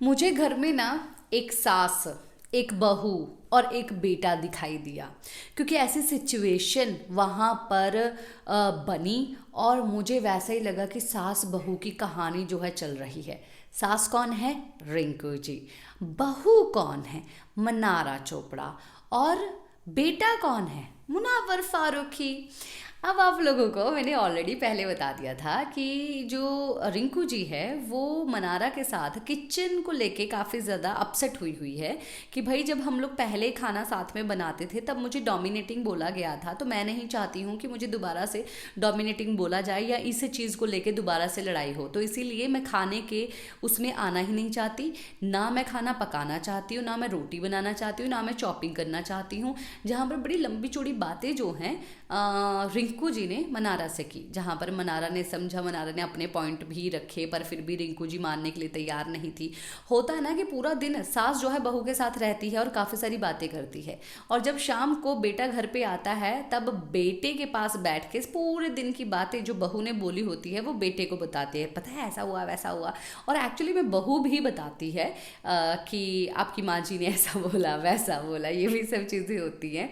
मुझे घर में ना एक सास, एक बहू और एक बेटा दिखाई दिया, क्योंकि ऐसी सिचुएशन वहाँ पर बनी और मुझे वैसा ही लगा कि सास बहू की कहानी जो है चल रही है। सास कौन है? रिंकू जी। बहू कौन है? मनारा चोपड़ा। और बेटा कौन है? मुनावर फारूकी। अब आप लोगों को मैंने ऑलरेडी पहले बता दिया था कि जो रिंकू जी है वो मनारा के साथ किचन को लेके काफ़ी ज़्यादा अपसेट हुई है कि भाई जब हम लोग पहले खाना साथ में बनाते थे तब मुझे डोमिनेटिंग बोला गया था, तो मैं नहीं चाहती हूँ कि मुझे दोबारा से डोमिनेटिंग बोला जाए या इस चीज़ को लेके दोबारा से लड़ाई हो। तो इसीलिए मैं खाने के उसमें आना ही नहीं चाहती, ना मैं खाना पकाना चाहती हूँ, ना मैं रोटी बनाना चाहती हूँ, ना मैं चॉपिंग करना चाहती हूँ। जहाँ पर बड़ी लंबी चौड़ी बातें जो हैं रिंकू जी ने मनारा से की, जहाँ पर मनारा ने समझा, मनारा ने अपने पॉइंट भी रखे, पर फिर भी रिंकू जी मानने के लिए तैयार नहीं थी। होता है ना कि पूरा दिन सास जो है बहू के साथ रहती है और काफ़ी सारी बातें करती है, और जब शाम को बेटा घर पे आता है तब बेटे के पास बैठ के पूरे दिन की बातें जो बहू ने बोली होती है वो बेटे को बताती है। पता है ऐसा हुआ वैसा हुआ, और एक्चुअली में बहू भी बताती है कि आपकी माँ जी ने ऐसा बोला वैसा बोला, ये भी सब चीज़ें होती हैं।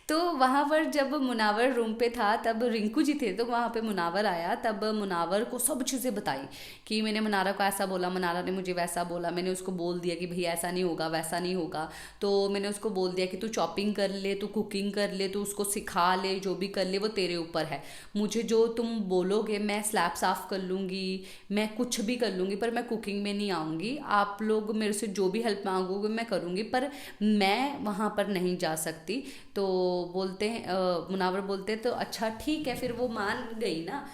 तो वहाँ पर जब मुनावर रूम पे था तब रिंकू जी थे, तो वहाँ पे मुनावर आया, तब मुनावर को सब चीज़ें बताई कि मैंने मनारा को ऐसा बोला, मनारा ने मुझे वैसा बोला। मैंने उसको बोल दिया कि भैया ऐसा नहीं होगा वैसा नहीं होगा, तो मैंने उसको बोल दिया कि तू चॉपिंग कर ले, तू कुकिंग कर ले, तू उसको सिखा ले, जो भी कर ले वो तेरे ऊपर है। मुझे जो तुम बोलोगे मैं स्लैब साफ़ कर लूँगी, मैं कुछ भी कर लूँगी, पर मैं कुकिंग में नहीं आऊँगी। आप लोग मेरे से जो भी हेल्प मांगोगे मैं करूँगी, पर मैं वहाँ पर नहीं जा सकती। तो बोलते हैं मुनावर बोलते हैं तो अच्छा ठीक है, फिर वो मान गई ना।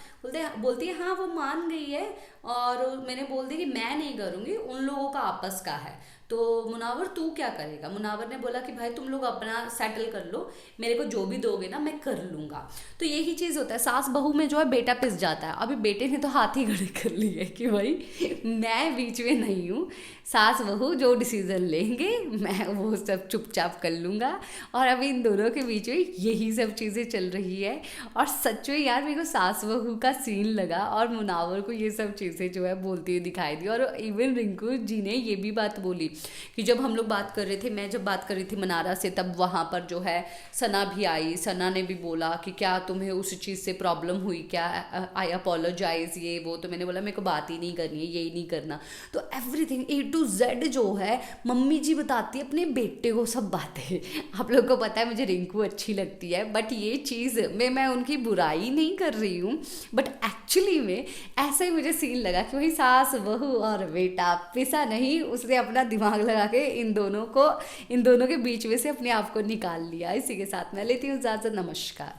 बोलती है हाँ वो मान गई है, और मैंने बोल दिया कि मैं नहीं करूँगी, उन लोगों का आपस का है। तो मुनावर तू क्या करेगा? मुनावर ने बोला कि भाई तुम लोग अपना सेटल कर लो, मेरे को जो भी दोगे ना मैं कर लूँगा। तो यही चीज़ होता है, सास बहू में जो है बेटा पिस जाता है। अभी बेटे ने तो हाथ ही खड़े कर लिए कि भाई मैं बीच में नहीं हूँ, सास बहू जो डिसीज़न लेंगे मैं वो सब चुपचाप कर लूँगा। और अभी इन दोनों के बीच में यही सब चीज़ें चल रही है। और सच में यार मेरे को सास बहू का सीन लगा, और मुनावर को ये सब चीज़ें जो है बोलती हुई दिखाई दी। और इवन रिंकू जी ने ये भी बात बोली कि जब हम लोग बात कर रहे थे, मैं जब बात कर रही थी मनारा से, तब वहाँ पर जो है सना भी आई। सना ने भी बोला कि क्या तुम्हें उस चीज़ से प्रॉब्लम हुई क्या, आई अपोलोजाइज ये वो। तो मैंने बोला मेरे को बात ही नहीं करनी है, यही नहीं करना। तो एवरीथिंग A to Z जो है मम्मी जी बताती है अपने बेटे को सब बातें। आप लोग को पता है मुझे रिंकू अच्छी लगती है, बट ये चीज़ में मैं उनकी बुराई नहीं कर रही हूँ, बट एक्चुअली में ऐसा ही मुझे सीन लगा कि वही सास बहू और बेटा पिसा नहीं, उसने अपना दिमाग लगा के इन दोनों के बीच में से अपने आप को निकाल लिया। इसी के साथ मैं लेती हूँ इजाज़त। नमस्कार।